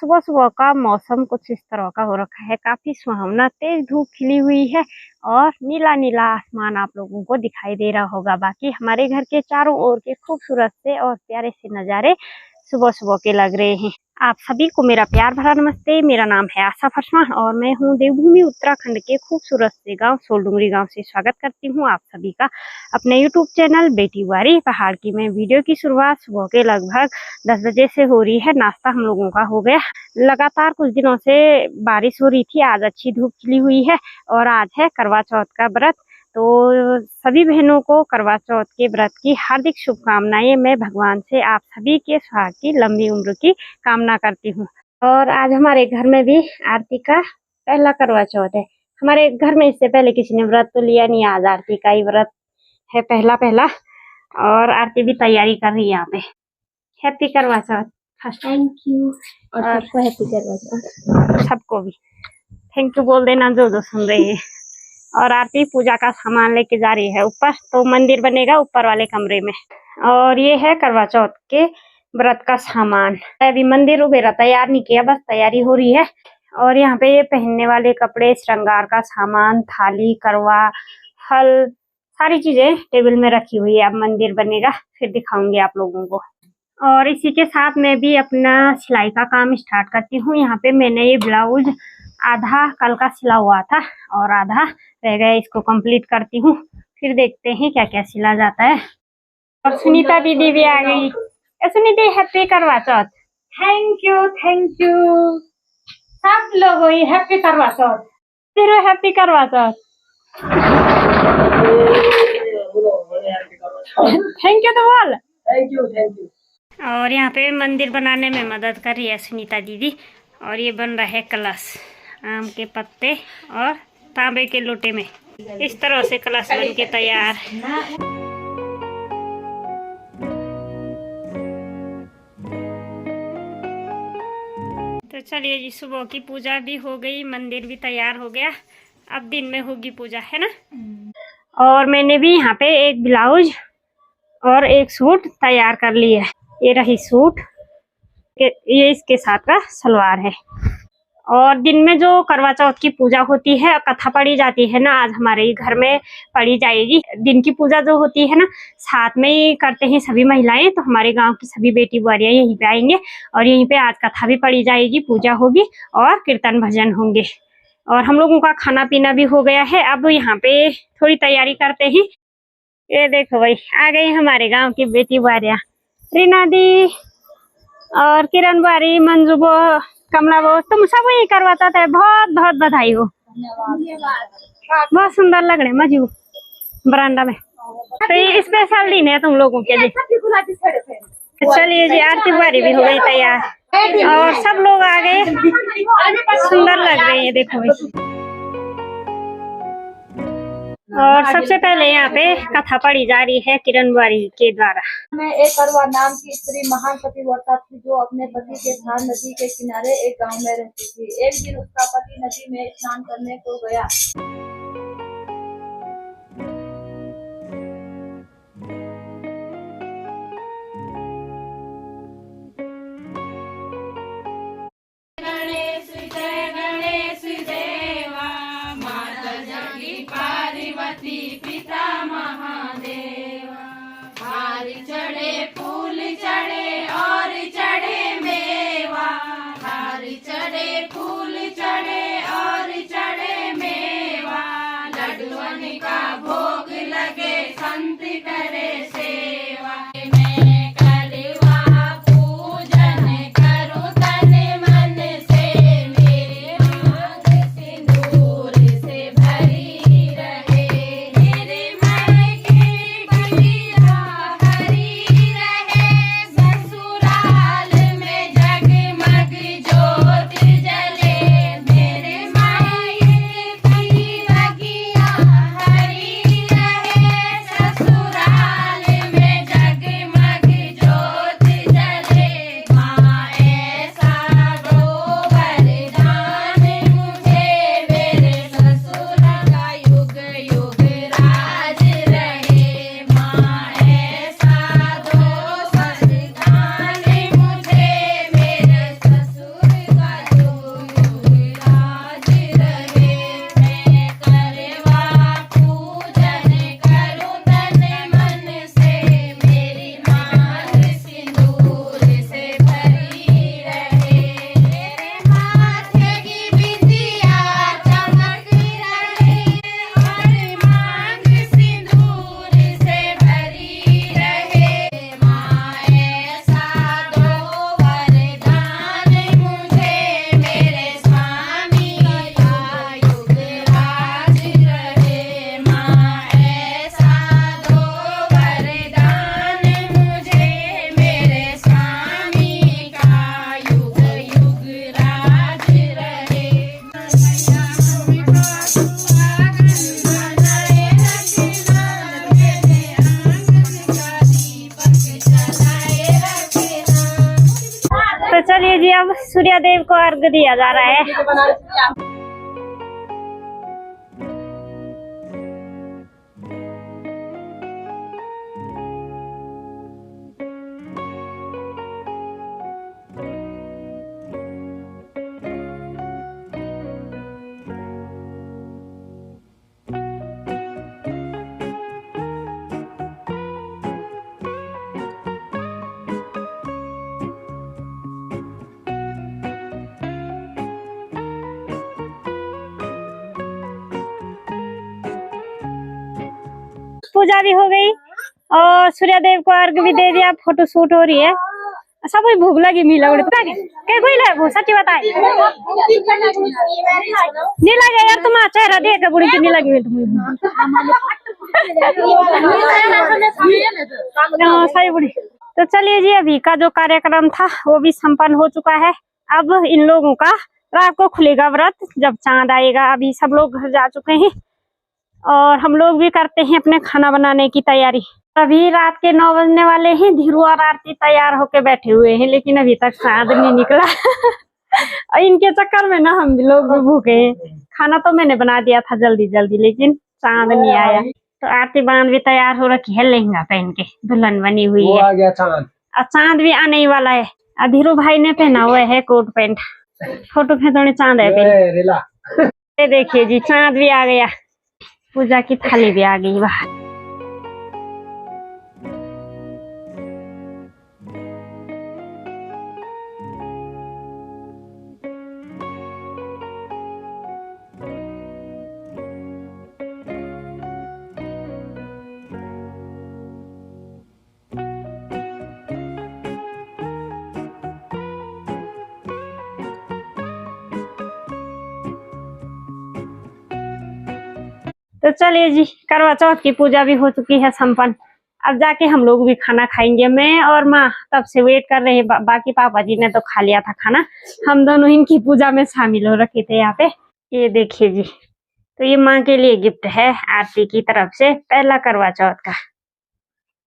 सुबह सुबह का मौसम कुछ इस तरह का हो रखा है, काफी सुहावना, तेज धूप खिली हुई है और नीला नीला आसमान आप लोगों को दिखाई दे रहा होगा। बाकी हमारे घर के चारों ओर के खूबसूरत से और प्यारे से नज़ारे सुबह सुबह के लग रहे हैं। आप सभी को मेरा प्यार भरा नमस्ते। मेरा नाम है आशा फरमान और मैं हूँ देवभूमि उत्तराखंड के खूबसूरत से गांव सोलडुंगरी गांव से स्वागत करती हूँ आप सभी का अपने यूट्यूब चैनल बेटी बुआरी पहाड़ की। मैं वीडियो की शुरुआत सुबह के लगभग 10 बजे से हो रही है। नाश्ता हम लोगों का हो गया। लगातार कुछ दिनों से बारिश हो रही थी, आज अच्छी धूप खिली हुई है और आज है करवा चौथ का व्रत। तो सभी बहनों को करवा चौथ के व्रत की हार्दिक शुभकामनाएं। मैं भगवान से आप सभी के सुहाग की लंबी उम्र की कामना करती हूँ। और आज हमारे घर में भी आरती का पहला करवा चौथ है। हमारे घर में इससे पहले किसी ने व्रत तो लिया नहीं, आज आरती का ही व्रत है पहला। और आरती भी तैयारी कर रही है यहाँ पे। हैप्पी करवा चौथ। Thank you. और सबको हैप्पी करवा चौथ। सबको भी थैंक यू बोल देना जो सुन रहे हैं। और आरती पूजा का सामान लेके जा रही है ऊपर, तो मंदिर बनेगा ऊपर वाले कमरे में। और ये है करवा चौथ के व्रत का सामान। अभी मंदिर वगैरह तैयार नहीं किया, बस तैयारी हो रही है। और यहाँ पे ये पहनने वाले कपड़े, श्रृंगार का सामान, थाली, करवा, फल, सारी चीजें टेबल में रखी हुई है। अब मंदिर बनेगा फिर दिखाऊंगी आप लोगों को। और इसी के साथ मैं भी अपना सिलाई का काम स्टार्ट करती हूँ। यहाँ पे मैंने ये ब्लाउज आधा कल का सिला हुआ था और आधा रह गया, इसको कंप्लीट करती हूँ, फिर देखते हैं क्या क्या सिला जाता है। और सुनीता दीदी भी आ गई। सुनीता हैप्पी करवा चौथ। थैंक यू सब लोगों ही हैप्पी करवा चौथ। फिर हैप्पी करवा चौथ। थैंक यू तो बोल। Thank you. और यहाँ पे मंदिर बनाने में मदद कर रही है सुनीता दीदी। और ये बन रहा है कलश, आम के पत्ते और तांबे के लोटे में इस तरह से कलश बन के तैयार। तो चलिए जी, सुबह की पूजा भी हो गई, मंदिर भी तैयार हो गया। अब दिन में होगी पूजा, है ना। और मैंने भी यहाँ पे एक ब्लाउज और एक सूट तैयार कर लिया है। ये रही सूट, ये इसके साथ का सलवार है। और दिन में जो करवा चौथ की पूजा होती है, कथा पढ़ी जाती है ना, आज हमारे घर में पढ़ी जाएगी। दिन की पूजा जो होती है ना, साथ में ही करते हैं सभी महिलाएं। तो हमारे गांव की सभी बेटी बुआरियां यहीं पे आएंगे और यहीं पे आज कथा भी पढ़ी जाएगी, पूजा होगी और कीर्तन भजन होंगे। और हम लोगों का खाना पीना भी हो गया है। अब यहाँ पे थोड़ी तैयारी करते हैं। ये देखो भाई, आ गई हमारे गाँव की बेटी बुआरियां, रीना दी और किरण बुआरी, मंजू बो, कमला वो, तुम सब ही करवाता था। बहुत बहुत बधाई हो, बहुत सुंदर लग रहे मजू बरांडा में। तो ये स्पेशल दिन है तुम लोगों के लिए। चलिए जी, आरती बुआरी भी हो गई तैयार और सब लोग आ गए, सुंदर लग रहे हैं देखो भाई। और सबसे पहले यहाँ पे कथा पढ़ी जा रही है किरण बुआरी के द्वारा। में एक करवा नाम की स्त्री महान पतिव्रता थी, जो अपने पति के साथ नदी के किनारे एक गांव में रहती थी। एक दिन उसका पति नदी में स्नान करने को गया। अब सूर्य देव को अर्घ दिया जा रहा है। पूजा भी हो गई और सूर्य देव को अर्घ भी दे दिया, फोटो शूट हो रही है। सब भूख लगी मिला क्या कोई वो सच्ची बताए नहीं लगे यार, तुम्हारा चेहरा देख के बुढ़ी की नहीं लगी तुम्हें सही बुढ़ी। तो चलिए जी, अभी का जो कार्यक्रम था वो भी संपन्न हो चुका है। अब इन लोगों का रात को खुलेगा व्रत, जब चांद आएगा। अभी सब लोग घर जा चुके हैं और हम लोग भी करते हैं अपने खाना बनाने की तैयारी। अभी रात के 9 बजने वाले हैं। धीरू और आरती तैयार होके बैठे हुए हैं, लेकिन अभी तक चांद नहीं निकला और इनके चक्कर में ना हम लोग भी भूखे हैं। खाना तो मैंने बना दिया था जल्दी जल्दी, लेकिन चांद नहीं आया। तो आरती बांध भी तैयार हो रखी है, लहंगा पहन के दुल्हन बनी हुई है। आ गया चांद। और चांद भी आने ही वाला है। धीरू भाई ने पहना हुआ है कोट पैंट। फोटो खींचने चांद है। ये देखिए जी, चांद भी आ गया। पूजा की थाली भी आ गई बाहर। तो चलिए जी, करवा चौथ की पूजा भी हो चुकी है संपन्न। अब जाके हम लोग भी खाना खाएंगे। मैं और माँ तब से वेट कर रहे हैं। बाकी पापा जी ने तो खा लिया था खाना। हम दोनों इनकी पूजा में शामिल हो रखे थे यहाँ पे। ये देखिए जी, तो ये माँ के लिए गिफ्ट है आरती की तरफ से, पहला करवा चौथ का।